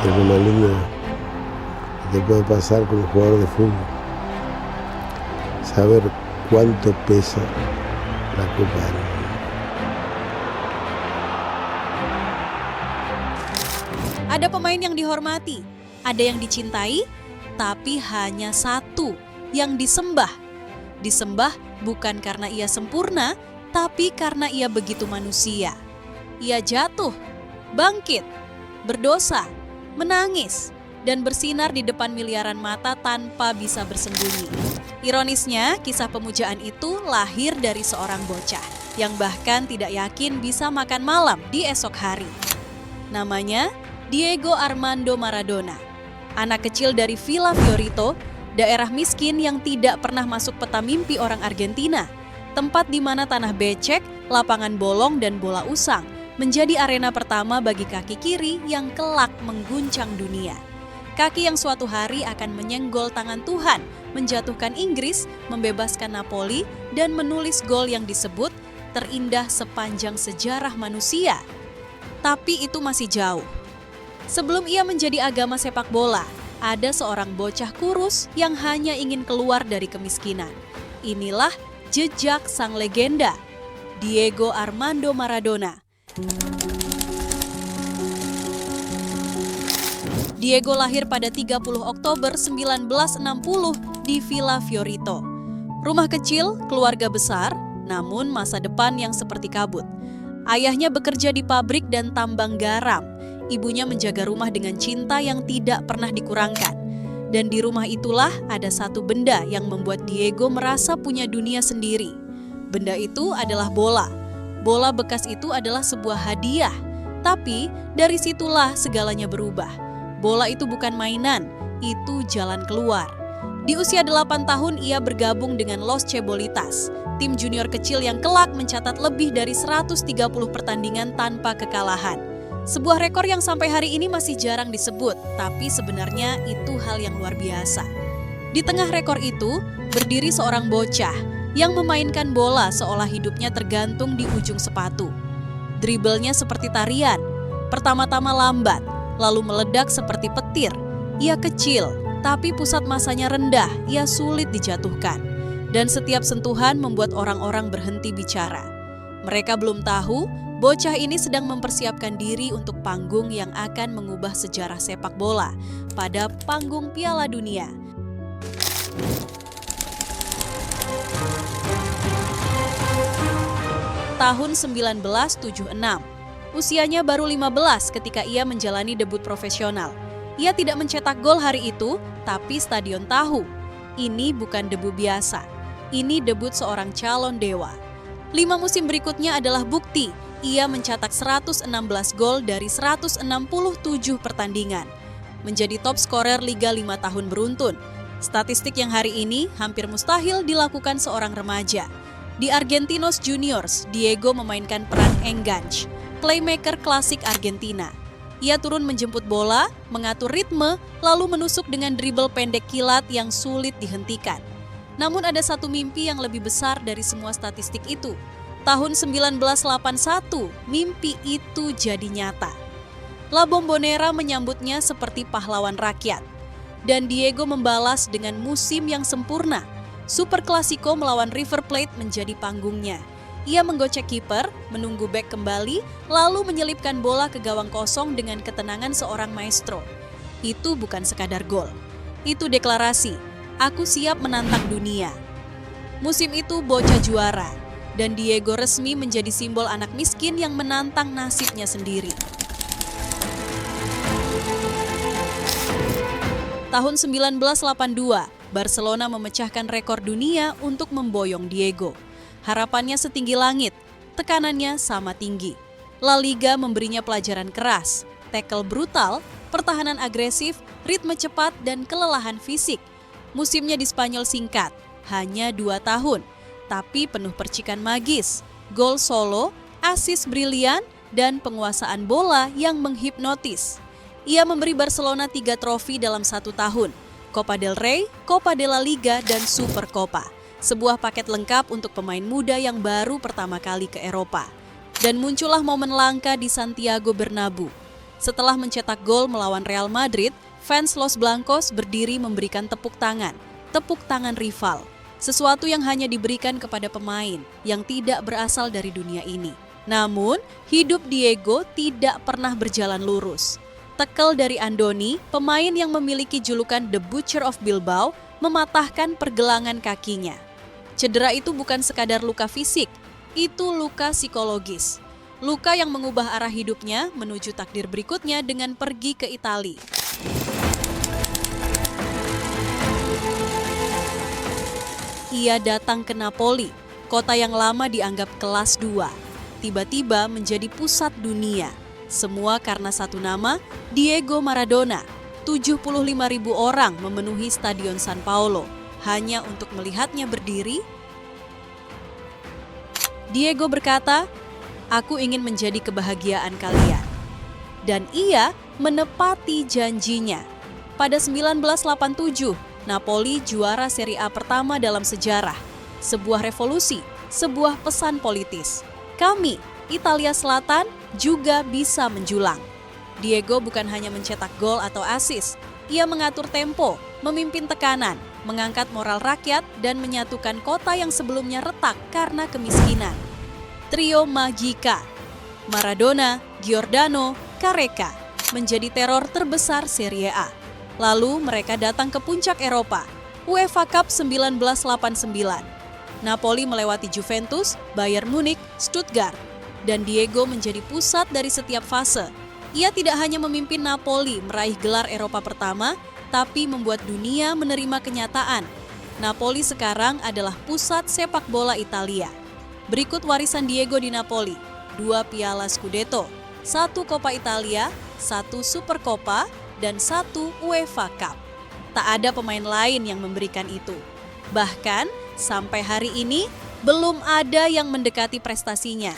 adrenalina que te puede pasar como jugador de fútbol. Saber cuánto pesa la Copa del Mundo. Ada pemain yang dihormati, ada yang dicintai, tapi hanya satu yang disembah. Disembah bukan karena ia sempurna, tapi karena ia begitu manusia. Ia jatuh, bangkit, berdosa, menangis, dan bersinar di depan miliaran mata tanpa bisa bersembunyi. Ironisnya, kisah pemujaan itu lahir dari seorang bocah yang bahkan tidak yakin bisa makan malam di esok hari. Namanya Diego Armando Maradona, anak kecil dari Villa Fiorito, daerah miskin yang tidak pernah masuk peta mimpi orang Argentina, tempat di mana tanah becek, lapangan bolong, dan bola usang menjadi arena pertama bagi kaki kiri yang kelak mengguncang dunia. Kaki yang suatu hari akan menyenggol tangan Tuhan, menjatuhkan Inggris, membebaskan Napoli, dan menulis gol yang disebut terindah sepanjang sejarah manusia. Tapi itu masih jauh. Sebelum ia menjadi agama sepak bola, ada seorang bocah kurus yang hanya ingin keluar dari kemiskinan. Inilah jejak sang legenda, Diego Armando Maradona. Diego lahir pada 30 Oktober 1960 di Villa Fiorito. Rumah kecil, keluarga besar, namun masa depan yang seperti kabut. Ayahnya bekerja di pabrik dan tambang garam. Ibunya menjaga rumah dengan cinta yang tidak pernah dikurangkan. Dan di rumah itulah ada satu benda yang membuat Diego merasa punya dunia sendiri. Benda itu adalah bola. Bola bekas itu adalah sebuah hadiah. Tapi dari situlah segalanya berubah. Bola itu bukan mainan, itu jalan keluar. Di usia 8 tahun ia bergabung dengan Los Cebolitas, tim junior kecil yang kelak mencatat lebih dari 130 pertandingan tanpa kekalahan. Sebuah rekor yang sampai hari ini masih jarang disebut, tapi sebenarnya itu hal yang luar biasa. Di tengah rekor itu, berdiri seorang bocah yang memainkan bola seolah hidupnya tergantung di ujung sepatu. Dribblenya seperti tarian, pertama-tama lambat, lalu meledak seperti petir. Ia kecil, tapi pusat masanya rendah, ia sulit dijatuhkan. Dan setiap sentuhan membuat orang-orang berhenti bicara. Mereka belum tahu, bocah ini sedang mempersiapkan diri untuk panggung yang akan mengubah sejarah sepak bola pada panggung Piala Dunia. Tahun 1976, usianya baru 15 ketika ia menjalani debut profesional. Ia tidak mencetak gol hari itu, tapi stadion tahu. Ini bukan debu biasa, ini debut seorang calon dewa. 5 musim berikutnya adalah bukti. Ia mencetak 116 gol dari 167 pertandingan. Menjadi top skorer Liga 5 tahun beruntun. Statistik yang hari ini hampir mustahil dilakukan seorang remaja. Di Argentinos Juniors, Diego memainkan peran Enganche, playmaker klasik Argentina. Ia turun menjemput bola, mengatur ritme, lalu menusuk dengan dribble pendek kilat yang sulit dihentikan. Namun ada satu mimpi yang lebih besar dari semua statistik itu. Tahun 1981, mimpi itu jadi nyata. La Bombonera menyambutnya seperti pahlawan rakyat. Dan Diego membalas dengan musim yang sempurna. Super Clasico melawan River Plate menjadi panggungnya. Ia menggocek kiper, menunggu bek kembali, lalu menyelipkan bola ke gawang kosong dengan ketenangan seorang maestro. Itu bukan sekadar gol. Itu deklarasi, aku siap menantang dunia. Musim itu bocah juara. Dan Diego resmi menjadi simbol anak miskin yang menantang nasibnya sendiri. Tahun 1982, Barcelona memecahkan rekor dunia untuk memboyong Diego. Harapannya setinggi langit, tekanannya sama tinggi. La Liga memberinya pelajaran keras, tackle brutal, pertahanan agresif, ritme cepat, dan kelelahan fisik. Musimnya di Spanyol singkat, hanya 2 tahun. Tapi penuh percikan magis, gol solo, asis brilian, dan penguasaan bola yang menghipnotis. Ia memberi Barcelona 3 trofi dalam 1 tahun, Copa del Rey, Copa de la Liga, dan Super Copa. Sebuah paket lengkap untuk pemain muda yang baru pertama kali ke Eropa. Dan muncullah momen langka di Santiago Bernabeu. Setelah mencetak gol melawan Real Madrid, fans Los Blancos berdiri memberikan tepuk tangan rival. Sesuatu yang hanya diberikan kepada pemain yang tidak berasal dari dunia ini. Namun, hidup Diego tidak pernah berjalan lurus. Tekel dari Andoni, pemain yang memiliki julukan The Butcher of Bilbao, mematahkan pergelangan kakinya. Cedera itu bukan sekadar luka fisik, itu luka psikologis. Luka yang mengubah arah hidupnya menuju takdir berikutnya dengan pergi ke Italia. Ia datang ke Napoli, kota yang lama dianggap kelas 2. Tiba-tiba menjadi pusat dunia. Semua karena satu nama, Diego Maradona. 75.000 orang memenuhi Stadion San Paolo hanya untuk melihatnya berdiri. Diego berkata, "Aku ingin menjadi kebahagiaan kalian." Dan ia menepati janjinya. Pada 1987, Napoli juara Serie A pertama dalam sejarah. Sebuah revolusi, sebuah pesan politis. Kami, Italia Selatan, juga bisa menjulang. Diego bukan hanya mencetak gol atau assist, ia mengatur tempo, memimpin tekanan, mengangkat moral rakyat, dan menyatukan kota yang sebelumnya retak karena kemiskinan. Trio Magica, Maradona, Giordano, Careca, menjadi teror terbesar Serie A. Lalu mereka datang ke puncak Eropa, UEFA Cup 1989. Napoli melewati Juventus, Bayern Munich, Stuttgart, dan Diego menjadi pusat dari setiap fase. Ia tidak hanya memimpin Napoli meraih gelar Eropa pertama, tapi membuat dunia menerima kenyataan. Napoli sekarang adalah pusat sepak bola Italia. Berikut warisan Diego di Napoli: 2 piala Scudetto, 1 Coppa Italia, 1 Supercoppa, dan 1 UEFA Cup. Tak ada pemain lain yang memberikan itu. Bahkan, sampai hari ini, belum ada yang mendekati prestasinya.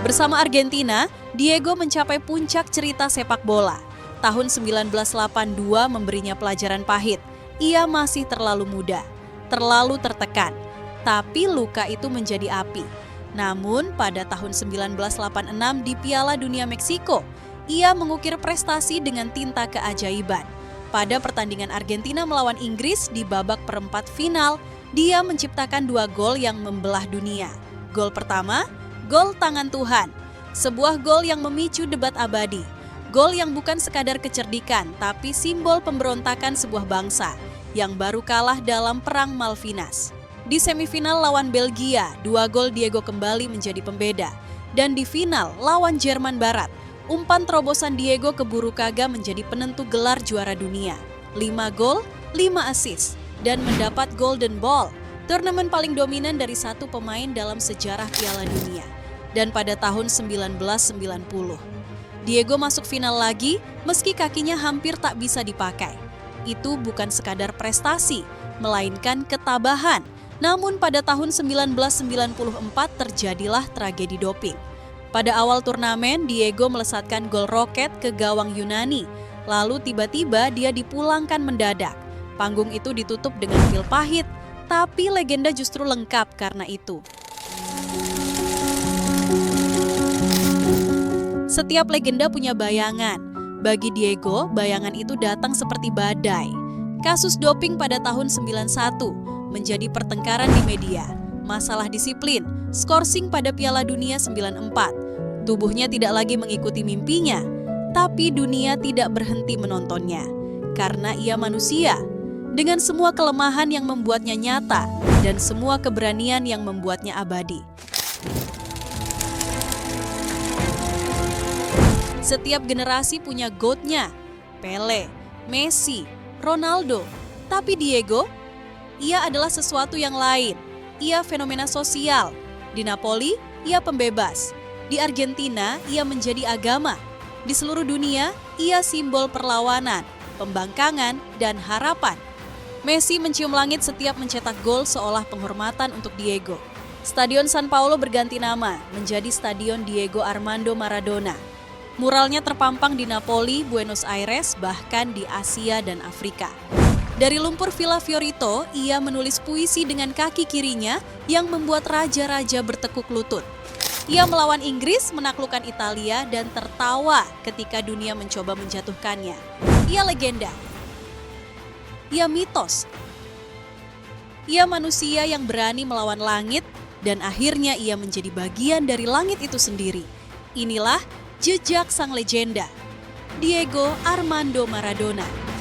Bersama Argentina, Diego mencapai puncak cerita sepak bola. Tahun 1982 memberinya pelajaran pahit. Ia masih terlalu muda, terlalu tertekan. Tapi luka itu menjadi api. Namun pada tahun 1986 di Piala Dunia Meksiko, ia mengukir prestasi dengan tinta keajaiban. Pada pertandingan Argentina melawan Inggris di babak perempat final, dia menciptakan 2 gol yang membelah dunia. Gol pertama, gol tangan Tuhan, sebuah gol yang memicu debat abadi. Gol yang bukan sekadar kecerdikan, tapi simbol pemberontakan sebuah bangsa yang baru kalah dalam Perang Malvinas. Di semifinal lawan Belgia, 2 gol Diego kembali menjadi pembeda. Dan di final lawan Jerman Barat, umpan terobosan Diego ke Burukaga menjadi penentu gelar juara dunia. 5 gol, 5 assist, dan mendapat Golden Ball, turnamen paling dominan dari satu pemain dalam sejarah Piala Dunia. Dan pada tahun 1990, Diego masuk final lagi meski kakinya hampir tak bisa dipakai. Itu bukan sekadar prestasi, melainkan ketabahan. Namun pada tahun 1994 terjadilah tragedi doping. Pada awal turnamen, Diego melesatkan gol roket ke gawang Yunani. Lalu tiba-tiba dia dipulangkan mendadak. Panggung itu ditutup dengan pil pahit, tapi legenda justru lengkap karena itu. Setiap legenda punya bayangan. Bagi Diego, bayangan itu datang seperti badai. Kasus doping pada tahun 91 menjadi pertengkaran di media. Masalah disiplin, skorsing pada Piala Dunia 94. Tubuhnya tidak lagi mengikuti mimpinya, tapi dunia tidak berhenti menontonnya. Karena ia manusia, dengan semua kelemahan yang membuatnya nyata dan semua keberanian yang membuatnya abadi. Setiap generasi punya GOAT-nya, Pele, Messi, Ronaldo. Tapi Diego, ia adalah sesuatu yang lain. Ia fenomena sosial. Di Napoli, ia pembebas. Di Argentina, ia menjadi agama. Di seluruh dunia, ia simbol perlawanan, pembangkangan, dan harapan. Messi mencium langit setiap mencetak gol seolah penghormatan untuk Diego. Stadion San Paolo berganti nama menjadi Stadion Diego Armando Maradona. Muralnya terpampang di Napoli, Buenos Aires, bahkan di Asia dan Afrika. Dari lumpur Villa Fiorito, ia menulis puisi dengan kaki kirinya yang membuat raja-raja bertekuk lutut. Ia melawan Inggris, menaklukkan Italia, dan tertawa ketika dunia mencoba menjatuhkannya. Ia legenda. Ia mitos. Ia manusia yang berani melawan langit, dan akhirnya ia menjadi bagian dari langit itu sendiri. Inilah jejak sang legenda, Diego Armando Maradona.